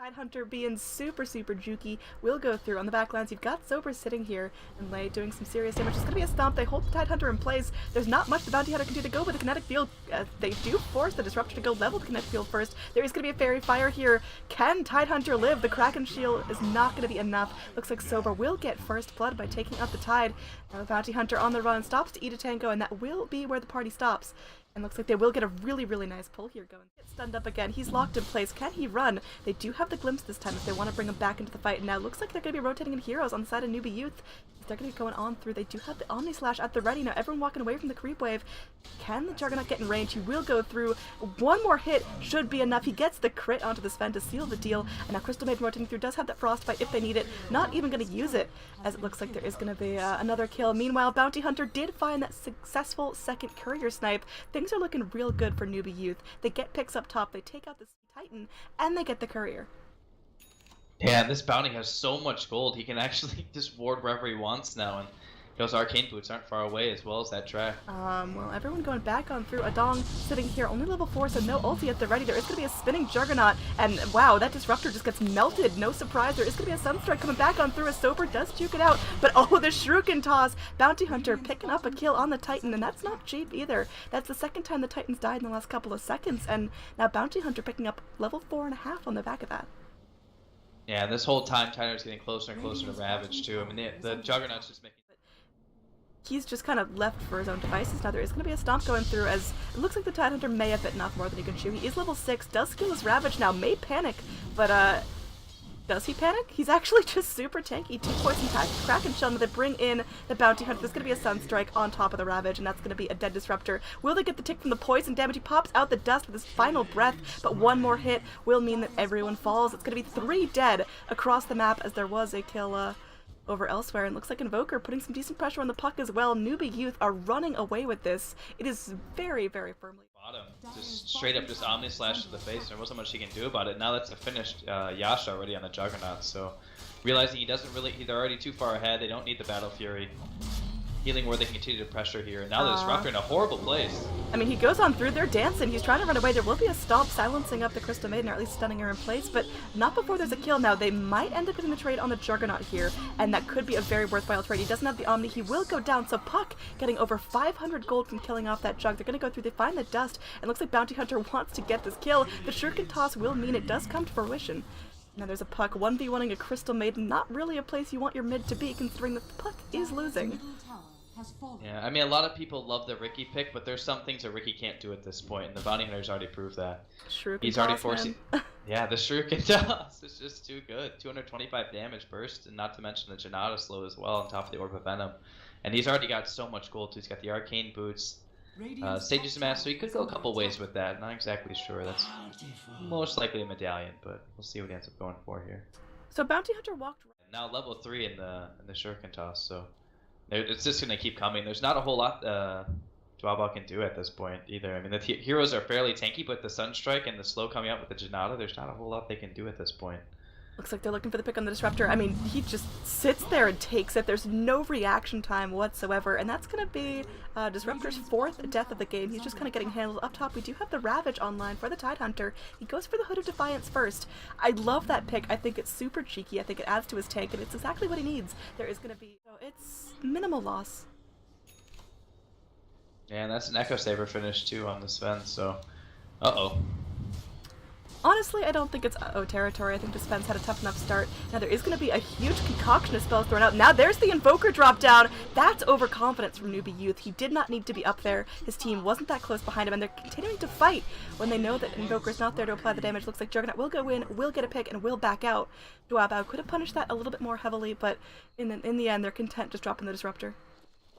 Tidehunter being super jukey will go through. On the back lines, you've got Sober sitting here and Lay doing some serious damage. It's going to be a stomp. They hold the Tidehunter in place. There's not much the Bounty Hunter can do to go with the kinetic field. They do force the Disruptor to go level the kinetic field first. There is going to be a Fairy Fire here. Can Tidehunter live? The Kraken Shield is not going to be enough. Looks like Sober will get first blood by taking out the Tide. Now the Bounty Hunter on the run stops to eat a tango, and that will be where the party stops. And looks like they will get a really nice pull here going. Gets stunned up again. He's locked in place. Can he run? They do have the glimpse this time if they want to bring him back into the fight. And now looks like they're going to be rotating in heroes on the side of Newbee.Youth. They're going to be going on through. They do have the Omni Slash at the ready. Now everyone walking away from the creep wave. Can the Juggernaut get in range? He will go through. One more hit should be enough. He gets the crit onto the Sven to seal the deal. And now Crystal Maiden rotating through does have that Frostbite if they need it. Not even going to use it, as it looks like there is going to be another kill. Meanwhile, Bounty Hunter did find that successful second courier snipe. Things are looking real good for Newbee.Youth. They get picks up top, they take out the Titan, and they get the courier. Yeah, this bounty has so much gold. He can actually just ward wherever he wants now, and those arcane boots aren't far away as well as that track. Well, everyone going back on through. Adong sitting here, only level 4, so no ulti at the ready. There is going to be a spinning Juggernaut, and wow, that Disruptor just gets melted. No surprise, there is going to be a Sunstrike coming back on through as Sober does juke it out, but oh, the Shuriken Toss! Bounty Hunter picking up a kill on the Titan, and that's not cheap either. That's the second time the Titans died in the last couple of seconds, and now Bounty Hunter picking up level 4.5 on the back of that. Yeah, and this whole time Tyler's getting closer and closer to Ravage too. I mean, the Juggernaut's just making... He's just kind of left for his own devices. Now there is going to be a stomp going through, as it looks like the Tidehunter may have bitten off more than he can chew. He is level 6, does skill his Ravage now, may panic, but does he panic? He's actually just super tanky. 2 poison Kraken Shell. Now they bring in the Bounty Hunter. There's going to be a Sunstrike on top of the Ravage, and that's going to be a dead Disruptor. Will they get the tick from the poison damage? He pops out the dust with his final breath, but one more hit will mean that everyone falls. It's going to be 3 dead across the map, as there was a kill over elsewhere, and looks like Invoker putting some decent pressure on the puck as well. Newbee.Youth are running away with this. It is very firmly. Bottom, just straight up just Omni Slash to the face. There wasn't much he can do about it. Now that's a finished Yasha already on the Juggernaut, so realizing he doesn't really, they're already too far ahead, they don't need the Battle Fury. Healing where they can continue to pressure here, and now the Disruptor in a horrible place. I mean, he goes on through, they're dancing, he's trying to run away. There will be a stomp silencing up the Crystal Maiden, or at least stunning her in place, but not before there's a kill. Now they might end up getting the trade on the Juggernaut here, and that could be a very worthwhile trade. He doesn't have the Omni, he will go down, so Puck getting over 500 gold from killing off that Jug. They're going to go through, they find the dust, and looks like Bounty Hunter wants to get this kill. The Shuriken Toss will mean it does come to fruition. Now there's a Puck 1v1ing a Crystal Maiden, not really a place you want your mid to be, considering that the Puck is losing. Yeah, I mean, a lot of people love the Ricky pick, but there's some things that Ricky can't do at this point, and the Bounty Hunter's already proved that. He's already forcing... Yeah, the Shuriken Toss is just too good. 225 damage burst, and not to mention the Janata slow as well on top of the Orb of Venom. And he's already got so much gold too. He's got the Arcane Boots, Sage's Mask, so he could go a couple ways with that. Not exactly sure. That's most likely a medallion, but we'll see what he ends up going for here. So Bounty Hunter walked... Now level 3 in the Shuriken Toss, so... It's just going to keep coming. There's not a whole lot duobao can do at this point either. I mean, the heroes are fairly tanky, but the Sunstrike and the slow coming out with the Janata, there's not a whole lot they can do at this point. Looks like they're looking for the pick on the Disruptor. I mean, he just sits there and takes it. There's no reaction time whatsoever, and that's going to be Disruptor's 4th death of the game. He's just kind of getting handled. Up top, we do have the Ravage online for the Tidehunter. He goes for the Hood of Defiance first. I love that pick. I think it's super cheeky. I think it adds to his tank, and it's exactly what he needs. There is going to be... So it's minimal loss. Yeah, and that's an Echo Saber finish too on the Sven, so... Uh-oh. Honestly, I don't think it's uh-oh territory. I think the Sven's had a tough enough start. Now there is going to be a huge concoction of spells thrown out. Now there's the Invoker drop down. That's overconfidence from Newbee.Youth. He did not need to be up there. His team wasn't that close behind him, and they're continuing to fight when they know that Invoker's not there to apply the damage. Looks like Juggernaut will go in, will get a pick, and will back out. duobao could have punished that a little bit more heavily, but in the end, they're content just dropping the Disruptor.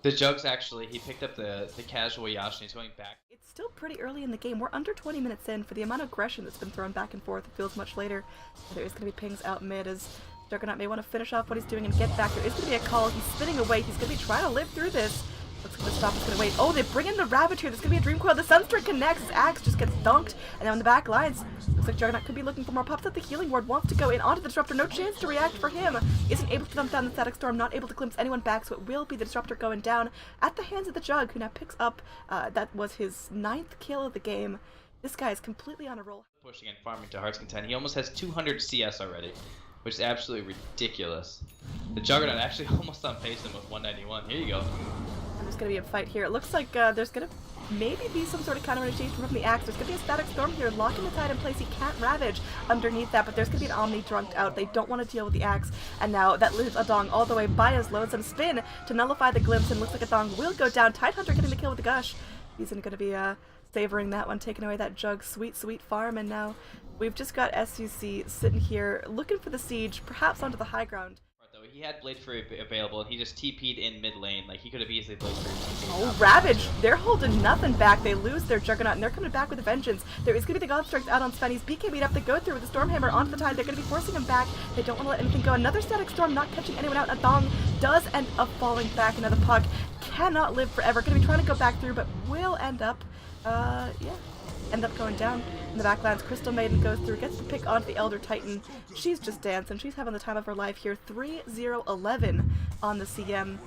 The Jug's actually, he picked up the casual Yasha, and he's going back. It's still pretty early in the game. We're under 20 minutes in. For the amount of aggression that's been thrown back and forth, it feels much later. There is going to be pings out mid as Juggernaut may want to finish off what he's doing and get back. There is going to be a call. He's spinning away. He's going to be trying to live through this. Looks like the stop is going to wait. Oh, they bring in the Ravage here. There's going to be a Dream Coil. The Sunstrike connects. His Axe just gets dunked. And then on the back lines, looks like Juggernaut could be looking for more. Pops up the Healing Ward. Wants to go in onto the Disruptor. No chance to react for him. Isn't able to dump down the Static Storm. Not able to glimpse anyone back. So it will be the Disruptor going down at the hands of the Jug, who now picks up, that was his 9th kill of the game. This guy is completely on a roll. pushing and farming to Heart's Content. He almost has 200 CS already, which is absolutely ridiculous. The Juggernaut actually almost on pace him with 191. Here you go. And there's going to be a fight here. It looks like there's going to maybe be some sort of counter-initiation from the Axe. There's going to be a Static Storm here, locking the Tide in place. He can't Ravage underneath that, but there's going to be an Omni drunked out. They don't want to deal with the Axe, and now that leaves Adong all the way by his lonesome spin to nullify the glimpse, and looks like Adong will go down. Tidehunter getting the kill with the Gush. He's going to be savoring that one, taking away that Jug. Sweet, sweet farm, and now we've just got SUC sitting here looking for the siege, perhaps onto the high ground. He had Blade Fury available, and he just TP'd in mid lane. Like, he could have easily Blade Fury. Oh, Ravage! They're holding nothing back. They lose their Juggernaut, and they're coming back with a vengeance. There is going to be the God Strength out on Sven. He's BKB'd up. They go through with the Stormhammer onto the Tide. They're going to be forcing him back. They don't want to let anything go. Another Static Storm, not catching anyone out. Adong does end up falling back. Another puck cannot live forever. Going to be trying to go back through, but will end up, end up going down in the backlands. Crystal Maiden goes through, gets the pick onto the Elder Titan. She's just dancing. She's having the time of her life here. 3-0-11 on the CM.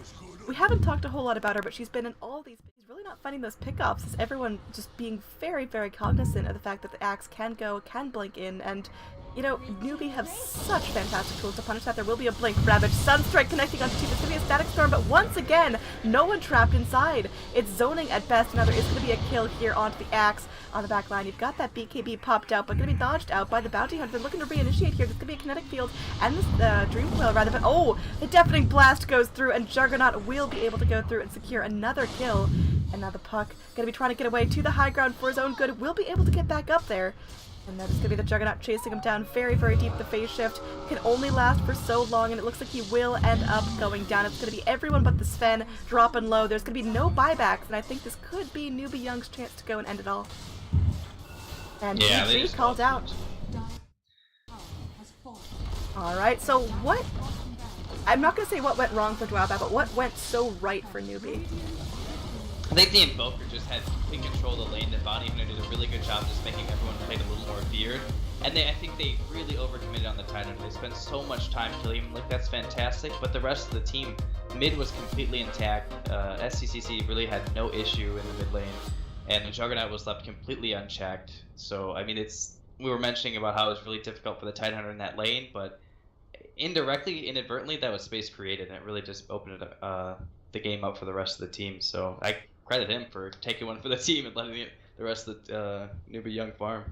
We haven't talked a whole lot about her, but she's been in all these. She's really not finding those pickoffs, as everyone just being very, very cognizant of the fact that the Axe can go, can blink in, and you know, Newbee have such fantastic tools to punish that. There will be a Blink, Ravage, Sunstrike connecting onto two. There's going to be a Static Storm, but once again, no one trapped inside. It's zoning at best. Now there is going to be a kill here onto the Axe on the back line. You've got that BKB popped out, but going to be dodged out by the Bounty Hunter. They're looking to reinitiate here. There's going to be a Kinetic Field and this Dream Coil rather, but oh, the Deafening Blast goes through, and Juggernaut will be able to go through and secure another kill. And now the puck going to be trying to get away to the high ground for his own good. Will be able to get back up there. And that is going to be the Juggernaut chasing him down very, very deep. The phase shift can only last for so long, and it looks like he will end up going down. It's going to be everyone but the Sven dropping low. There's going to be no buybacks, and I think this could be Newbee.Young's chance to go and end it all. And yeah, PG called out. Alright, so what... I'm not going to say what went wrong for duobao, but what went so right for Newbee? I think the Invoker just had complete control of the lane. The Bounty Hunter did a really good job just making everyone play a little more feared. And I think they really overcommitted on the Titan. They spent so much time killing him. Like, that's fantastic. But the rest of the team, mid was completely intact. SCCC really had no issue in the mid lane. And the Juggernaut was left completely unchecked. So, I mean, we were mentioning about how it was really difficult for the Titan Hunter in that lane. But indirectly, inadvertently, that was space created. And it really just opened the game up for the rest of the team. So I credit him for taking one for the team and letting the rest of the Newbee.Young farm.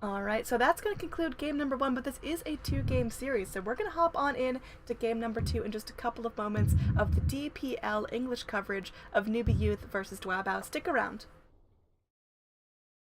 Alright, so that's going to conclude game number 1, but this is a 2-game series, so we're going to hop on in to game number 2 in just a couple of moments of the DPL English coverage of Newbee Youth versus duobao. Stick around.